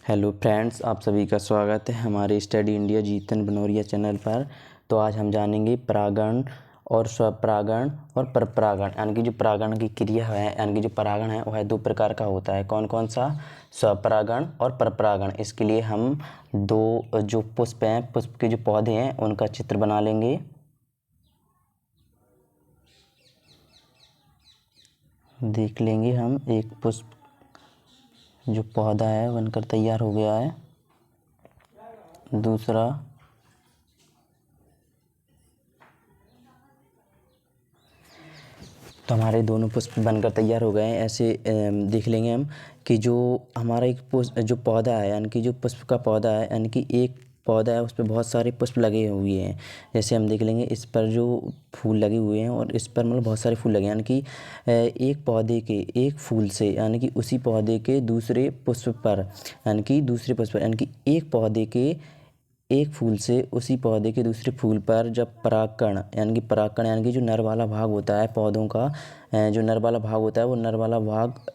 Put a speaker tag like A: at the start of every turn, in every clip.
A: Hello friends, आप सभी का स्वागत है हमारे स्टडी इंडिया जीतन बनोरिया चैनल पर। तो आज हम जानेंगे परागण और स्वपरागण और परपरागण, यानी कि जो परागण की क्रिया है, यानी कि जो परागण है वह दो प्रकार का होता है। कौन कौन सा? स्वपरागण और परपरागण। इसके लिए हम दो जो पुष्प हैं, पुष्प के जो पौधे हैं उनका चित्र बना लेंगे। देख लेंगे हम एक पुष्प जो पौधा है बनकर तैयार हो गया है। दूसरा तो हमारे दोनों पुष्प बनकर तैयार हो गए हैं। ऐसे देख लेंगे हम कि जो हमारा एक पुष्प जो पौधा है, यानी कि जो पुष्प का पौधा है, यानी कि एक पौधा है उस पर बहुत सारे पुष्प लगे हुए हैं। जैसे हम देख लेंगे इस पर जो फूल लगे हुए हैं और इस पर मतलब बहुत सारे फूल लगे, यानी कि एक पौधे के एक फूल से, यानी कि उसी पौधे के दूसरे पुष्प पर, यानी कि दूसरे पुष्प पर, यानी कि एक पौधे के एक फूल से उसी पौधे के दूसरे फूल पर जब परागकण, यानी कि परागकण यानी कि जो नर वाला भाग होता है पौधों का, जो नर वाला भाग होता है वो नर वाला भाग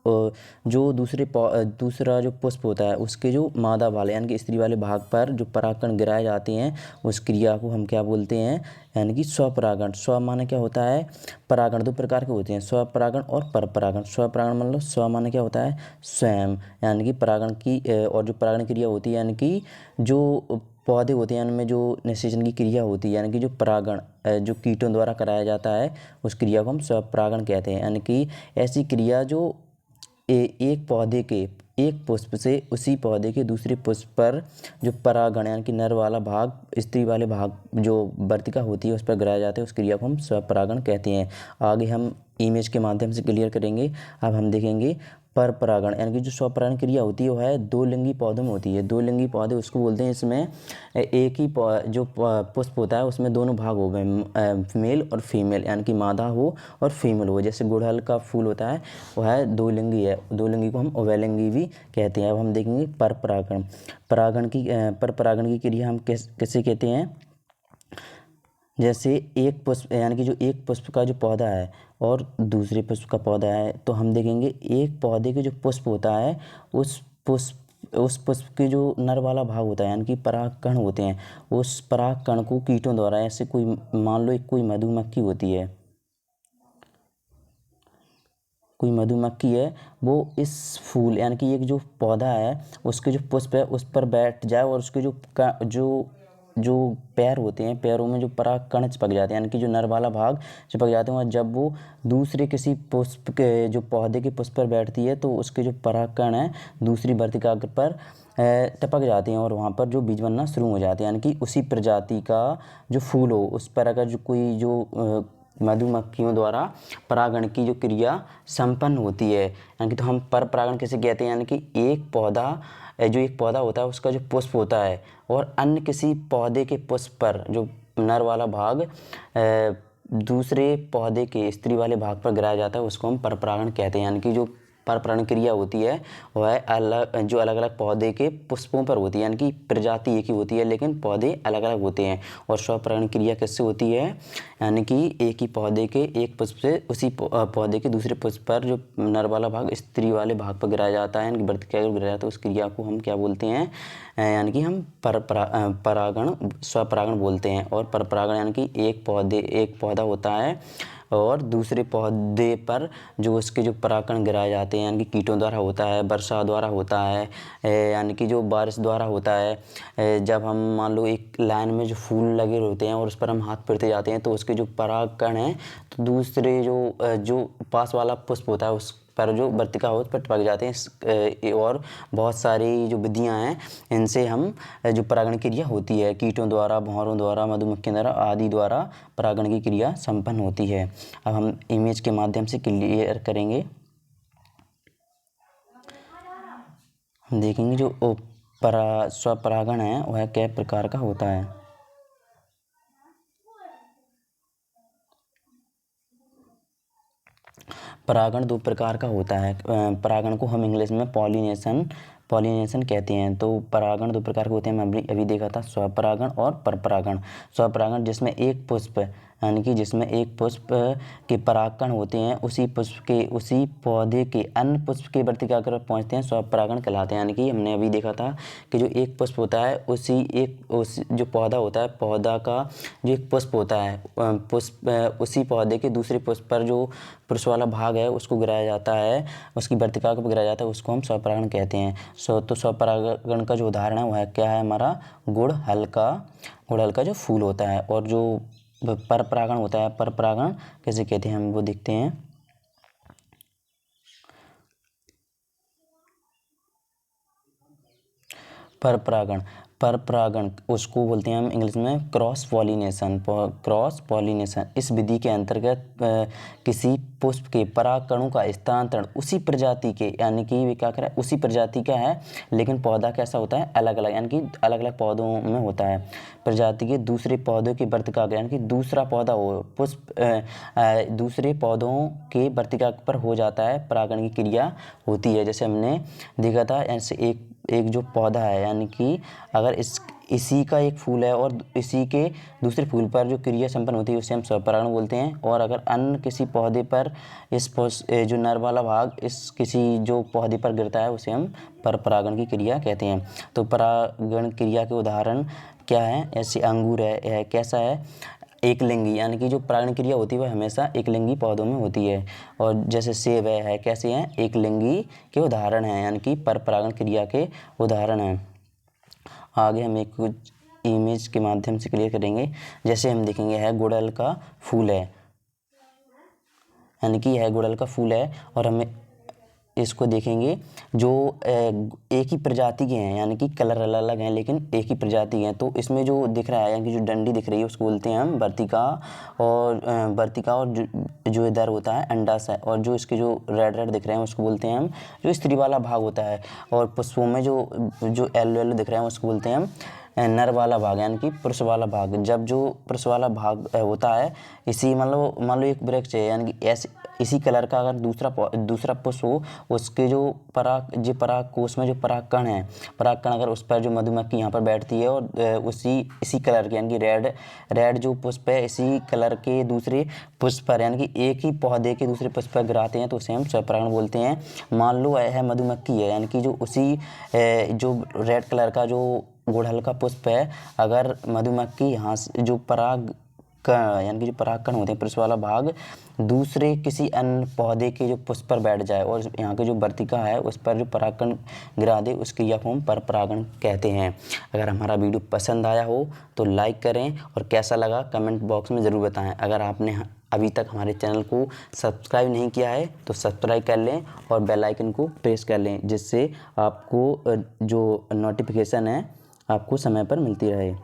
A: जो दूसरा जो पुष्प होता है उसके जो मादा वाले यानी कि स्त्री वाले भाग पर जो परागकण गिराए जाते हैं, उस क्रिया को हम क्या बोलते हैं? यानी कि स्वपरागण। स्व माने क्या होता है? परागण दो प्रकार के होते हैं, स्वपरागण और परपरागण। स्वपरागण मतलब स्व माने क्या होता है? स्वयं, यानी कि परागण की और जो परागण क्रिया होती है, यानी कि जो पौधे होते हैं उनमें जो निषेचन की क्रिया होती है, यानी कि जो परागण जो कीटों द्वारा कराया जाता है, उस क्रिया को हम स्वपरागण कहते हैं। यानी कि ऐसी क्रिया जो एक पौधे के एक पुष्प से उसी पौधे के दूसरे पुष्प पर जो परागण यानी कि नर वाला भाग स्त्री वाले भाग जो वर्तिका होती है उस पर गिराया जाता है, उस क्रिया को हम स्वपरागण कहते हैं। आगे हम इमेज के माध्यम से क्लियर करेंगे। अब हम देखेंगे परपरागण, यानी कि जो स्वपरागण क्रिया होती है वह है दो लिंगी पौधों में होती है। दो लिंगी पौधे उसको बोलते हैं। इसमें एक ही जो पुष्प होता है उसमें दोनों भाग हो गए, मेल और फीमेल, यानी कि मादा हो और फीमेल हो। जैसे गुड़हल का फूल होता है वह दो लिंगी है, दो लिंगी को हम उभयलिंगी भी कहते हैं। अब हम देखेंगे परपरागण। परपरागण की क्रिया हम कैसे कहते हैं? जैसे एक पुष्प यानी कि जो एक पुष्प का जो पौधा है और दूसरे पुष्प का पौधा है, तो हम देखेंगे एक पौधे के जो पुष्प होता है उस पुष्प के जो नर वाला भाग होता है, यानी कि परागकण होते हैं, उस परागकण को कीटों द्वारा, ऐसे कोई मान लो एक कोई मधुमक्खी होती है, कोई मधुमक्खी है, वो इस फूल यानी कि एक जो पौधा है उसके जो पुष्प है उस पर बैठ जाए और उसके जो पैर होते हैं, पैरों में जो परागकण चिपक जाते हैं, यानी कि जो नर वाला भाग चिपक जाते हैं, और जब वो दूसरे किसी पुष्प के जो पौधे के पुष्प पर बैठती है तो उसके जो परागकण है दूसरी वर्तिका पर टपक जाते हैं और वहाँ पर जो बीज बनना शुरू हो जाते हैं। यानी कि उसी प्रजाति का जो फूल हो उस पर अगर जो कोई जो मधुमक्खियों द्वारा परागण की जो क्रिया संपन्न होती है, यानी कि तो हम परपरागण किसे कहते हैं? यानी कि एक पौधा जो एक पौधा होता है उसका जो पुष्प होता है और अन्य किसी पौधे के पुष्प पर जो नर वाला भाग दूसरे पौधे के स्त्री वाले भाग पर गिराया जाता है, उसको हम परपरागण कहते हैं। यानी कि जो परपरागण क्रिया होती है वह अलग अलग पौधे के पुष्पों पर होती है, यानी कि प्रजाति एक ही होती है लेकिन पौधे अलग अलग होते हैं। और स्वपरागण क्रिया किससे होती है? यानी कि एक ही पौधे के एक पुष्प से उसी पौधे के दूसरे पुष्प पर जो नर वाला भाग स्त्री वाले भाग पर गिराया जाता है, यानी कि वर्तिका पर गिराया जाता है, उस क्रिया को हम क्या बोलते हैं? यानी कि हम परागण स्वपरागण बोलते हैं। और परपरागण यानी कि एक पौधा होता है और दूसरे पौधे पर जो उसके जो परागकण गिराए जाते हैं, यानी कि कीटों द्वारा होता है, वर्षा द्वारा होता है, यानी कि जो बारिश द्वारा होता है। जब हम मान लो एक लाइन में जो फूल लगे होते हैं और उस पर हम हाथ फेरते जाते हैं तो उसके जो परागकण हैं तो दूसरे जो पास वाला पुष्प होता है उस पर जो वर्तिका हो उस पर टपक जाते हैं। और बहुत सारी जो विधियां हैं इनसे हम जो परागण क्रिया होती है कीटों द्वारा, भंवरों द्वारा, मधुमक्खियों द्वारा आदि द्वारा परागण की क्रिया संपन्न होती है। अब हम इमेज के माध्यम से क्लियर करेंगे। हम देखेंगे जो स्वपरागण है वह कै प्रकार का होता है। परागण दो प्रकार का होता है। परागण को हम इंग्लिश में पॉलिनेशन कहते हैं। तो परागण दो प्रकार के होते हैं, मैं अभी देखा था, स्वपरागण और परपरागण। स्वपरागण जिसमें एक पुष्प यानी कि जिसमें एक पुष्प के परागकण होते हैं, उसी पौधे के अन्य पुष्प के वर्तिका पर पहुँचते हैं, स्वपरागण कहलाते हैं। यानी कि हमने अभी देखा था कि जो एक पुष्प होता है उस जो पौधा होता है, पौधा का जो एक पुष्प होता है, उसी पौधे के दूसरे पुष्प पर जो पुरुष वाला भाग है उसको गिराया जाता है, उसकी वर्तिका को गिराया जाता है, उसको हम स्वपरागण कहते हैं। तो स्वपरागण का जो उदाहरण है वह क्या है हमारा, गुड़हल का जो फूल होता है। और जो पर परागण होता है, पर परागण कैसे कहते हैं हम वो देखते हैं। पर परागण उसको बोलते हैं हम इंग्लिश में क्रॉस पॉलिनेशन। इस विधि के अंतर्गत किसी पुष्प के परागकणों का स्थानांतरण उसी प्रजाति के, यानी कि वे क्या करें, उसी प्रजाति का है लेकिन पौधा कैसा होता है, अलग अलग, यानी कि अलग अलग पौधों में होता है। प्रजाति के दूसरे पौधों की वर्तिका, यानी कि दूसरा पौधा हो, पुष्प दूसरे पौधों के वर्तिका पर हो जाता है, परागण की क्रिया होती है। जैसे हमने देखा था, ऐसे एक जो पौधा है, यानी कि अगर इसी का एक फूल है और इसी के दूसरे फूल पर जो क्रिया संपन्न होती है उसे हम स्वपरागण बोलते हैं। और अगर अन्य किसी पौधे पर जो नर वाला भाग इस किसी जो पौधे पर गिरता है उसे हम परपरागण की क्रिया कहते हैं। तो परागण क्रिया के उदाहरण क्या है, ऐसे अंगूर है कैसा है, एक लिंगी, यानी कि जो परागण क्रिया होती है वह हमेशा एक लिंगी पौधों में होती है। और जैसे सेब है कैसे हैं, एक लिंगी के उदाहरण हैं, यानी कि पर परागण क्रिया के उदाहरण हैं। आगे हम एक कुछ इमेज के माध्यम से क्लियर करेंगे। जैसे हम देखेंगे है गुड़हल का फूल है, यानी कि यह गुड़हल का फूल है और हमें इसको देखेंगे जो एक ही प्रजाति के हैं, यानी कि कलर अलग अलग हैं लेकिन एक ही प्रजाति के हैं। तो इसमें जो दिख रहा है, यानी कि जो डंडी दिख रही है उसको बोलते हैं हम वर्तिका, और जो इधर होता है अंडाशय, और जो इसके जो रेड दिख रहे हैं उसको बोलते हैं हम जो स्त्री वाला भाग होता है। और पुष्पों में जो येलो दिख रहे हैं उसको बोलते हैं हम नर वाला भाग, यानी कि पुरुष वाला भाग। जब जो पुरुष वाला भाग होता है, इसी मान लो एक वृक्ष है, यानी कि ऐसे इसी कलर का अगर दूसरा पुष्प हो, उसके जो पराग कोश में जो परागकण है, परागकण अगर उस पर जो मधुमक्खी यहाँ पर बैठती है और इसी कलर के, यानी कि रेड जो पुष्प है इसी कलर के दूसरे पुष्प पर, यानी कि एक ही पौधे के दूसरे पुष्प पर गिराते हैं तो उसे हम स्वपरागण बोलते हैं। मान लो यह मधुमक्खी है, यानी कि जो उसी जो रेड कलर का जो गुड़हल का पुष्प है, अगर मधुमक्खी यहाँ से जो यानी कि जो परागकण होते हैं पुरुष वाला भाग दूसरे किसी अन्य पौधे के जो पुष्प पर बैठ जाए और यहाँ की जो वर्तिका है उस पर जो परागकण गिरा दे, उस क्रिया को हम परपरागण कहते हैं। अगर हमारा वीडियो पसंद आया हो तो लाइक करें और कैसा लगा कमेंट बॉक्स में ज़रूर बताएं। अगर आपने अभी तक हमारे चैनल को सब्सक्राइब नहीं किया है तो सब्सक्राइब कर लें और बेल आइकन को प्रेस कर लें, जिससे आपको जो नोटिफिकेशन है आपको समय पर मिलती रहे।